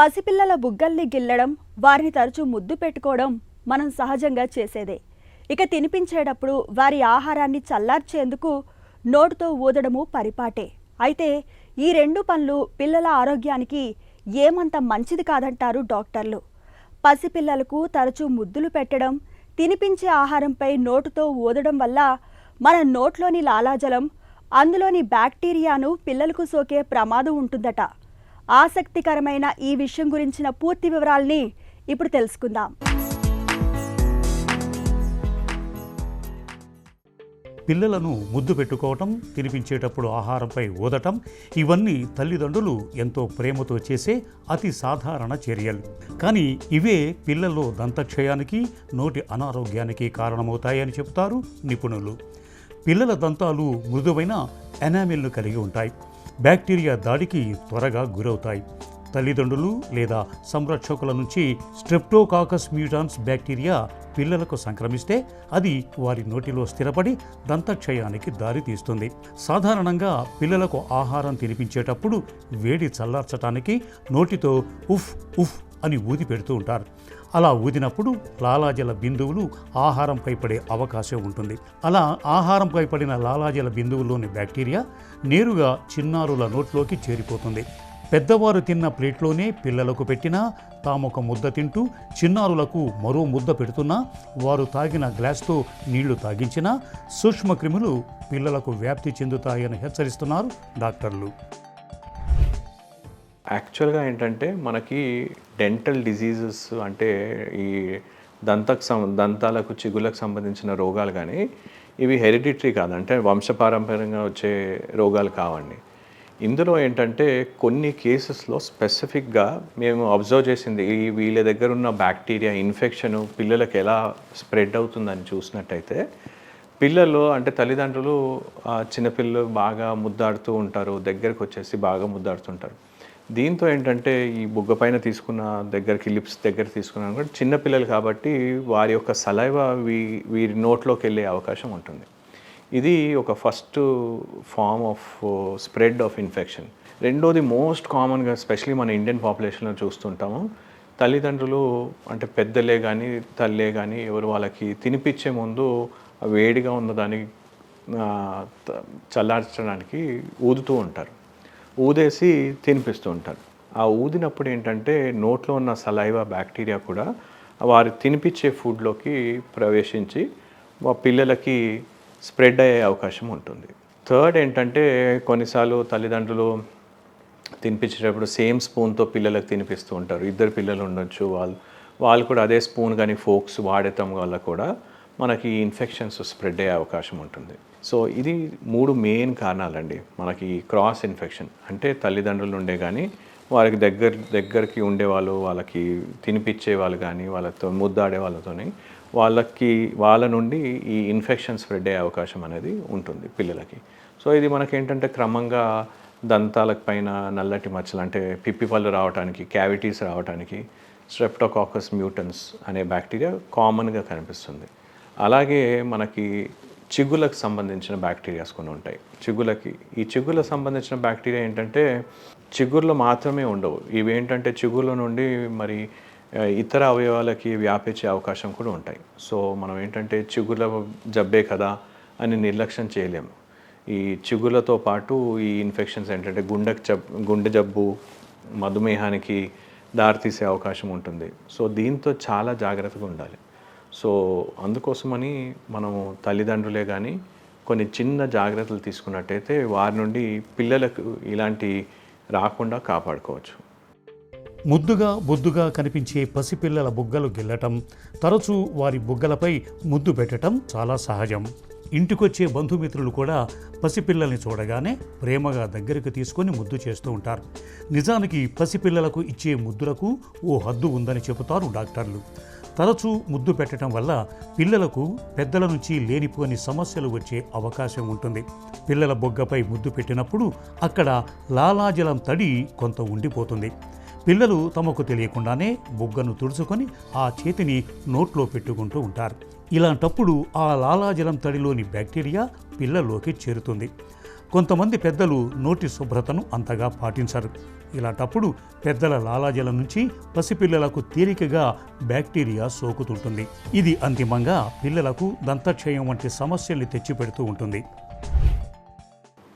పసిపిల్లల బుగ్గల్ని గిల్లడం, వారిని తరచూ ముద్దు పెట్టుకోవడం మనం సహజంగా చేసేదే. ఇక తినిపించేటప్పుడు వారి ఆహారాన్ని చల్లార్చేందుకు నోటితో ఊదడము పరిపాటే. అయితే ఈ రెండు పనులు పిల్లల ఆరోగ్యానికి ఏమంత మంచిది కాదంటారు డాక్టర్లు. పసిపిల్లలకు తరచూ ముద్దులు పెట్టడం, తినిపించే ఆహారంపై నోటుతో ఊదడం వల్ల మన నోట్లోని లాలాజలం, అందులోని బ్యాక్టీరియాను పిల్లలకు సోకే ప్రమాదం ఉంటుందట. ఆసక్తికరమైన ఈ విషయం గురించిన పూర్తి వివరాల్ని ఇప్పుడు తెలుసుకుందాం. పిల్లలను ముద్దు పెట్టుకోవటం, తినిపించేటప్పుడు ఆహారంపై ఊదటం, ఇవన్నీ తల్లిదండ్రులు ఎంతో ప్రేమతో చేసే అతి సాధారణ చర్యలు. కానీ ఇవే పిల్లల్లో దంతక్షయానికి, నోటి అనారోగ్యానికి కారణమవుతాయని చెబుతారు నిపుణులు. పిల్లల దంతాలు మృదువైన ఎనామిల్ను కలిగి ఉంటాయి. బ్యాక్టీరియా దాడికి త్వరగా గురవుతాయి. తల్లిదండ్రులు లేదా సంరక్షకుల నుంచి స్ట్రెప్టోకాకస్ మ్యూటాన్స్ బ్యాక్టీరియా పిల్లలకు సంక్రమిస్తే అది వారి నోటిలో స్థిరపడి దంతక్షయానికి దారితీస్తుంది. సాధారణంగా పిల్లలకు ఆహారం తినిపించేటప్పుడు వేడి చల్లార్చడానికి నోటితో ఉఫ్ ఉఫ్ అని ఊది పెడుతూ ఉంటారు. అలా ఊదినప్పుడు లాలాజల బిందువులు ఆహారంపై పడే అవకాశం ఉంటుంది. అలా ఆహారంపై పడిన లాలాజల బిందువుల్లోని బ్యాక్టీరియా నేరుగా చిన్నారుల నోట్లోకి చేరిపోతుంది. పెద్దవారు తిన్న ప్లేట్లోనే పిల్లలకు పెట్టినా, తామొక ముద్ద తింటూ చిన్నారులకు మరో ముద్ద పెడుతున్నా, వారు తాగిన గ్లాస్తో నీళ్లు తాగించినా సూక్ష్మక్రిములు పిల్లలకు వ్యాప్తి చెందుతాయని హెచ్చరిస్తున్నారు డాక్టర్లు. యాక్చువల్గా ఏంటంటే మనకి డెంటల్ డిజీజెస్ అంటే ఈ దంతాలకు చిగుళ్ళకు సంబంధించిన రోగాలు కానీ ఇవి హెరిడిటరీ కాదు, అంటే వంశపారంపర్యంగా వచ్చే రోగాలు కావండి. ఇందులో ఏంటంటే కొన్ని కేసెస్లో స్పెసిఫిక్గా మేము అబ్జర్వ్ చేసింది వీళ్ళ దగ్గర ఉన్న బ్యాక్టీరియా ఇన్ఫెక్షన్ పిల్లలకు ఎలా స్ప్రెడ్ అవుతుందని చూసినట్టయితే, పిల్లలు అంటే తల్లిదండ్రులు చిన్నపిల్లలు బాగా ముద్దాడుతూ ఉంటారు, దగ్గరికి వచ్చేసి బాగా ముద్దాడుతుంటారు. దీంతో ఏంటంటే ఈ బుగ్గ పైన తీసుకున్న దగ్గరికి లిప్స్ దగ్గర తీసుకున్నాను కూడా చిన్నపిల్లలు కాబట్టి వారి యొక్క సలైవా వీరి నోట్లోకి వెళ్ళే అవకాశం ఉంటుంది. ఇది ఒక first form of spread of infection. రెండోది మోస్ట్ కామన్గా ఎస్పెషలీ మన ఇండియన్ పాపులేషన్లో చూస్తుంటాము, తల్లిదండ్రులు అంటే పెద్దలే కానీ తల్లే కానీ ఎవరు వాళ్ళకి తినిపించే ముందు వేడిగా ఉన్నదాన్ని చల్లార్చడానికి ఊదుతూ ఉంటారు, ఊదేసి తినిపిస్తూ ఉంటారు. ఆ ఊదినప్పుడు ఏంటంటే నోట్లో ఉన్న సలైవా బ్యాక్టీరియా కూడా వారు తినిపించే ఫుడ్లోకి ప్రవేశించి పిల్లలకి స్ప్రెడ్ అయ్యే అవకాశం ఉంటుంది. థర్డ్ ఏంటంటే కొన్నిసార్లు తల్లిదండ్రులు తినిపించేటప్పుడు సేమ్ స్పూన్తో పిల్లలకు తినిపిస్తూ ఉంటారు. ఇద్దరు పిల్లలు ఉండొచ్చు, వాళ్ళు కూడా అదే స్పూన్ కానీ ఫోక్స్ వాడటం వల్ల కూడా మనకి ఇన్ఫెక్షన్స్ స్ప్రెడ్ అయ్యే అవకాశం ఉంటుంది. సో ఇది 3 మెయిన్ కారణాలండి మనకి క్రాస్ ఇన్ఫెక్షన్. అంటే తల్లిదండ్రులు ఉండే కానీ వారికి దగ్గరికి ఉండేవాళ్ళు, వాళ్ళకి తినిపించే వాళ్ళు కానీ వాళ్ళతో ముద్దాడే వాళ్ళతోని వాళ్ళ నుండి ఈ ఇన్ఫెక్షన్ స్ప్రెడ్ అయ్యే అవకాశం అనేది ఉంటుంది పిల్లలకి. సో ఇది మనకేంటంటే క్రమంగా దంతాలకు పైన నల్లటి మచ్చలు అంటే పిప్పి పళ్ళు రావడానికి, క్యావిటీస్ రావడానికి స్ట్రెప్టోకాకస్ మ్యూటన్స్ అనే బ్యాక్టీరియా కామన్గా కనిపిస్తుంది. అలాగే మనకి చిగుళ్ళకు సంబంధించిన బ్యాక్టీరియాస్ కొన్ని ఉంటాయి. ఈ చిగుళ్ళకు సంబంధించిన బ్యాక్టీరియా ఏంటంటే చిగుర్లో మాత్రమే ఉండవు. ఇవి ఏంటంటే చిగుళ్ళ నుండి మరి ఇతర అవయవాలకి వ్యాపించే అవకాశం కూడా ఉంటాయి. సో మనం ఏంటంటే చిగుళ్ళ జబ్బే కదా అని నిర్లక్ష్యం చేయలేము. ఈ చిగుళ్ళతో పాటు ఈ ఇన్ఫెక్షన్స్ ఏంటంటే గుండె జబ్బు, మధుమేహానికి దారితీసే అవకాశం ఉంటుంది. సో దీంతో చాలా జాగ్రత్తగా ఉండాలి. సో అందుకోసమని మనము తల్లిదండ్రులే కానీ కొన్ని చిన్న జాగ్రత్తలు తీసుకున్నట్టయితే వారి నుండి పిల్లలకు ఇలాంటి రాకుండా కాపాడుకోవచ్చు. బొద్దుగా కనిపించే పసిపిల్లల బుగ్గలు గిల్లటం, తరచూ వారి బుగ్గలపై ముద్దు పెట్టడం చాలా సహజం. ఇంటికొచ్చే బంధుమిత్రులు కూడా పసిపిల్లల్ని చూడగానే ప్రేమగా దగ్గరికి తీసుకొని ముద్దు చేస్తూ ఉంటారు. నిజానికి పసిపిల్లలకు ఇచ్చే ముద్దులకు ఓ హద్దు ఉందని చెబుతారు డాక్టర్లు. తరచూ ముద్దు పెట్టడం వల్ల పిల్లలకు పెద్దల నుంచి లేనిపోని సమస్యలు వచ్చే అవకాశం ఉంటుంది. పిల్లల బొగ్గపై ముద్దు పెట్టినప్పుడు అక్కడ లాలాజలం తడి కొంత ఉండిపోతుంది. పిల్లలు తమకు తెలియకుండానే బుగ్గను తుడుచుకొని ఆ చేతిని నోట్లో పెట్టుకుంటూ ఉంటారు. ఇలాంటప్పుడు ఆ లాలాజలం తడిలోని బ్యాక్టీరియా పిల్లల్లోకి చేరుతుంది. కొంతమంది పెద్దలు నోటి శుభ్రతను అంతగా పాటించరు. ఇలాంటప్పుడు పెద్దల లాలాజలం నుంచి పసిపిల్లలకు తేలికగా బ్యాక్టీరియా సోకుతుంటుంది. ఇది అంతిమంగా పిల్లలకు దంతక్షయం వంటి సమస్యల్ని తెచ్చిపెడుతూ ఉంటుంది.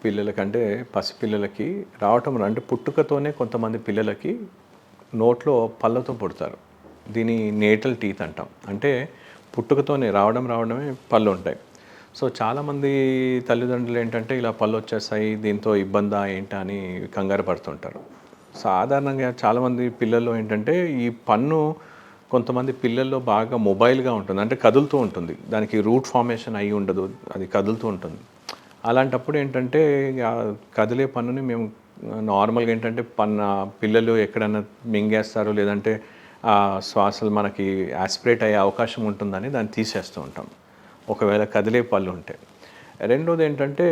పిల్లలకంటే పసిపిల్లలకి రావటం అంటే పుట్టుకతోనే కొంతమంది పిల్లలకి నోట్లో పళ్ళతో పుడతారు. దీని నేటల్ టీత్ అంటాం. అంటే పుట్టుకతోనే రావడమే పళ్ళు ఉంటాయి. సో చాలామంది తల్లిదండ్రులు ఏంటంటే ఇలా పళ్ళు వచ్చేస్తాయి, దీంతో ఇబ్బందా ఏంటా అని కంగారు పడుతుంటారు. సాధారణంగా చాలామంది పిల్లల్లో ఏంటంటే ఈ పన్ను కొంతమంది పిల్లల్లో బాగా మొబైల్గా ఉంటుంది, అంటే కదులుతూ ఉంటుంది. దానికి రూట్ ఫార్మేషన్ అయి ఉండదు, అది కదులుతూ ఉంటుంది. అలాంటప్పుడు ఏంటంటే కదిలే పన్నుని మేము నార్మల్గా ఏంటంటే పిల్లలు ఎక్కడైనా మింగేస్తారు, లేదంటే శ్వాసలు మనకి యాస్పిరేట్ అయ్యే అవకాశం ఉంటుందని దాన్ని తీసేస్తూ ఉంటాం ఒకవేళ కదిలే పళ్ళు ఉంటే. రెండోది ఏంటంటే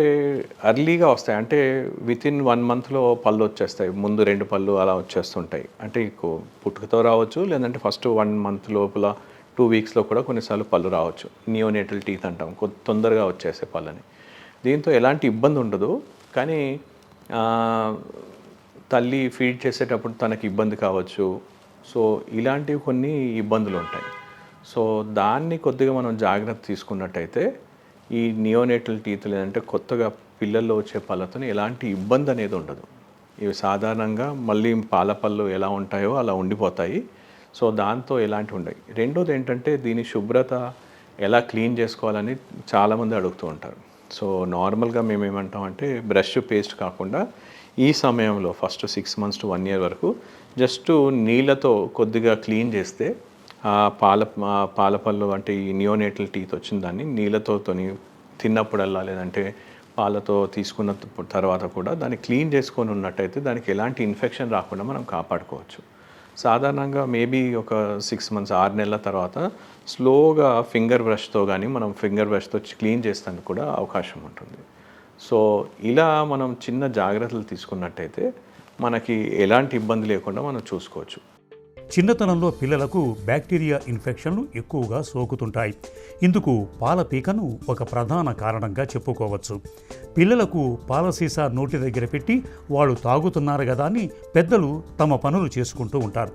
అర్లీగా వస్తాయి, అంటే వితిన్ 1 monthలో పళ్ళు వచ్చేస్తాయి. ముందు 2 పళ్ళు అలా వచ్చేస్తుంటాయి. అంటే పుట్టుకతో రావచ్చు, లేదంటే ఫస్ట్ 1 month లోపల 2 weeksలో కూడా కొన్నిసార్లు పళ్ళు రావచ్చు. నియోనేటల్ టీత్ అంటాం, తొందరగా వచ్చేసే పళ్ళని. దీంతో ఎలాంటి ఇబ్బంది ఉండదు, కానీ తల్లి ఫీడ్ చేసేటప్పుడు తనకి ఇబ్బంది కావచ్చు. సో ఇలాంటివి కొన్ని ఇబ్బందులు ఉంటాయి. సో దాన్ని కొద్దిగా మనం జాగ్రత్త తీసుకున్నట్టయితే ఈ నియోనేటల్ టీత్ లేదంటే కొత్తగా పిల్లల్లో వచ్చే పళ్ళతో ఎలాంటి ఇబ్బంది అనేది ఉండదు. ఇవి సాధారణంగా మళ్ళీ పాల పళ్ళు ఎలా ఉంటాయో అలా ఉండిపోతాయి. సో దాంతో ఎలాంటి ఉండవు. రెండోది ఏంటంటే దీని శుభ్రత ఎలా క్లీన్ చేసుకోవాలని చాలామంది అడుగుతూ ఉంటారు. సో నార్మల్గా మేము ఏమంటామంటే బ్రష్ పేస్ట్ కాకుండా ఈ సమయంలో ఫస్ట్ 6 months to 1 year వరకు జస్ట్ నీళ్ళతో కొద్దిగా క్లీన్ చేస్తే ఆ పాల పళ్ళు అంటే ఈ నియోనేటల్ టీత్ వచ్చిన దాన్ని నీళ్ళతో తిన్నప్పుడల్లా లేదంటే పాలతో తీసుకున్న తర్వాత కూడా దాన్ని క్లీన్ చేసుకొని ఉన్నట్టయితే దానికి ఎలాంటి ఇన్ఫెక్షన్ రాకుండా మనం కాపాడుకోవచ్చు. సాధారణంగా మేబీ ఒక 6 months 6 నెలల తర్వాత స్లోగా ఫింగర్ బ్రష్తో కానీ మనం ఫింగర్ బ్రష్తో క్లీన్ చేస్తానికి కూడా అవకాశం ఉంటుంది. సో ఇలా మనం చిన్న జాగ్రత్తలు తీసుకున్నట్టయితే మనకి ఎలాంటి ఇబ్బంది లేకుండా మనం చూసుకోవచ్చు. చిన్నతనంలో పిల్లలకు బ్యాక్టీరియా ఇన్ఫెక్షన్లు ఎక్కువగా సోకుతుంటాయి. ఇందుకు పాల పీకను ఒక ప్రధాన కారణంగా చెప్పుకోవచ్చు. పిల్లలకు పాల సీసా నోటి దగ్గర పెట్టి వాళ్ళు తాగుతున్నారు కదా అని పెద్దలు తమ పనులు చేసుకుంటూ ఉంటారు.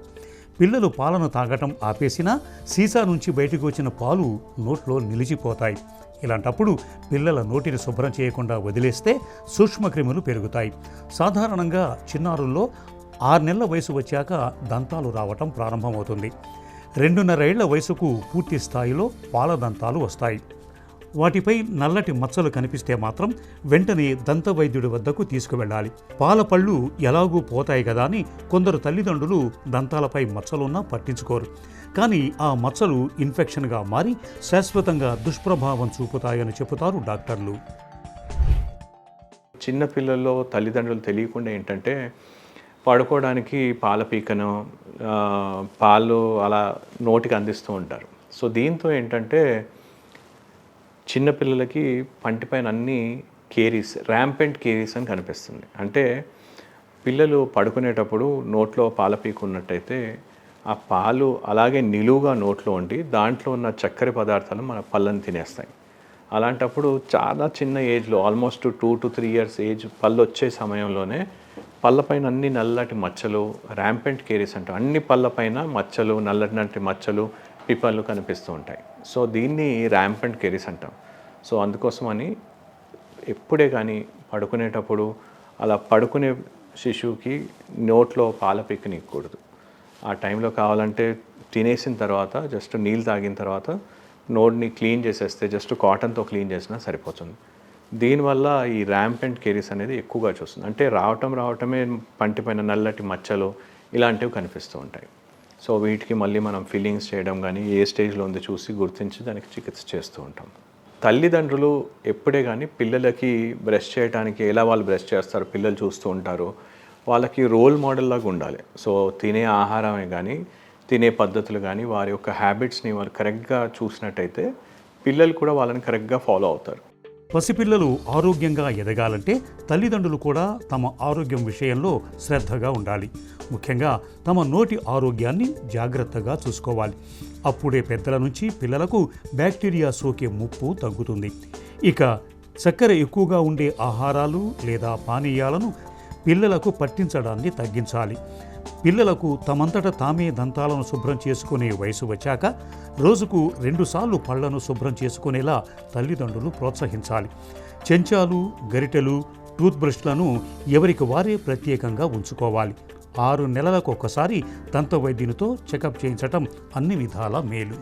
పిల్లలు పాలను తాగటం ఆపేసినా సీసా నుంచి బయటకు వచ్చిన పాలు నోట్లో నిలిచిపోతాయి. ఇలాంటప్పుడు పిల్లల నోటిని శుభ్రం చేయకుండా వదిలేస్తే సూక్ష్మక్రిములు పెరుగుతాయి. సాధారణంగా చిన్నారుల్లో 6 నెలల వయసు వచ్చాక దంతాలు రావటం ప్రారంభమవుతుంది. 2.5 ఏళ్ల వయసుకు పూర్తి స్థాయిలో పాల దంతాలు వస్తాయి. వాటిపై నల్లటి మచ్చలు కనిపిస్తే మాత్రం వెంటనే దంత వైద్యుడి వద్దకు తీసుకువెళ్ళాలి. పాల పళ్ళు ఎలాగూ పోతాయి కదా అని కొందరు తల్లిదండ్రులు దంతాలపై మచ్చలున్నా పట్టించుకోరు. కానీ ఆ మచ్చలు ఇన్ఫెక్షన్గా మారి శాశ్వతంగా దుష్ప్రభావం చూపుతాయని చెబుతారు డాక్టర్లు. చిన్న పిల్లల్లో తల్లిదండ్రులు తెలియకుండా ఏంటంటే పడుకోవడానికి పాల పీకను పాలు అలా నోటికి అందిస్తూ ఉంటారు. సో దీంతో ఏంటంటే చిన్నపిల్లలకి పంటిపైన అన్ని కేరీస్, ర్యాంపెంట్ కేరీస్ అని కనిపిస్తుంది. అంటే పిల్లలు పడుకునేటప్పుడు నోట్లో పాల పీక ఉన్నట్టయితే ఆ పాలు అలాగే నిలువుగా నోట్లో ఉండి దాంట్లో ఉన్న చక్కెర పదార్థాలు మన పళ్ళని తినేస్తాయి. అలాంటప్పుడు చాలా చిన్న ఏజ్లో ఆల్మోస్ట్ 2 to 3 years ఏజ్ పళ్ళు వచ్చే సమయంలోనే పళ్ళపైన అన్ని నల్లటి మచ్చలు, ర్యాంపెంట్ కేరీస్ అంటాం, అన్ని పళ్ళపైన మచ్చలు, నల్లటి మచ్చలు, పిప్పలు కనిపిస్తూ ఉంటాయి. సో దీన్ని ర్యాంపెంట్ కేరీస్ అంటాం. సో అందుకోసమని ఎప్పుడే కానీ పడుకునేటప్పుడు అలా పడుకునే శిశువుకి నోట్లో పాల పీకనివ్వకూడదు. ఆ టైంలో కావాలంటే తినేసిన తర్వాత జస్ట్ నీళ్ళు తాగిన తర్వాత నోటిని క్లీన్ చేసేస్తే జస్ట్ కాటన్తో క్లీన్ చేసినా సరిపోతుంది. దీనివల్ల ఈ ర్యాంపెంట్ కేరీస్ అనేది ఎక్కువగా చూస్తుంది. అంటే రావటమే పంటిపైన నల్లటి మచ్చలు ఇలాంటివి కనిపిస్తూ ఉంటాయి. సో వీటికి మళ్ళీ మనం ఫిల్లింగ్స్ చేయడం కానీ ఏ స్టేజ్లో ఉంది చూసి గుర్తించి దానికి చికిత్స చేస్తూ ఉంటాం. తల్లిదండ్రులు ఎప్పుడే కానీ పిల్లలకి బ్రష్ చేయడానికి ఎలా వాళ్ళు బ్రష్ చేస్తారు పిల్లలు చూస్తూ ఉంటారు, వాళ్ళకి రోల్ మోడల్ లాగా ఉండాలి. సో తినే ఆహారమే కానీ తినే పద్ధతులు కానీ వారి యొక్క హ్యాబిట్స్ని వాళ్ళు కరెక్ట్గా చూసినట్టయితే పిల్లలు కూడా వాళ్ళని కరెక్ట్గా ఫాలో అవుతారు. పసిపిల్లలు ఆరోగ్యంగా ఎదగాలంటే తల్లిదండ్రులు కూడా తమ ఆరోగ్యం విషయంలో శ్రద్ధగా ఉండాలి. ముఖ్యంగా తమ నోటి ఆరోగ్యాన్ని జాగ్రత్తగా చూసుకోవాలి. అప్పుడే పెద్దల నుంచి పిల్లలకు బ్యాక్టీరియా సోకే ముప్పు తగ్గుతుంది. ఇక చక్కెర ఎక్కువగా ఉండే ఆహారాలు లేదా పానీయాలను పిల్లలకు పట్టించడాన్ని తగ్గించాలి. పిల్లలకు తమంతట తామే దంతాలను శుభ్రం చేసుకునే వయసు వచ్చాక రోజుకు 2 సార్లు పళ్లను శుభ్రం చేసుకునేలా తల్లిదండ్రులు ప్రోత్సహించాలి. చెంచాలు, గరిటెలు, టూత్ బ్రష్లను ఎవరికి వారే ప్రత్యేకంగా ఉంచుకోవాలి. 6 నెలలకు ఒకసారి దంత వైద్యునితో చెకప్ చేయించటం అన్ని విధాలా మేలు.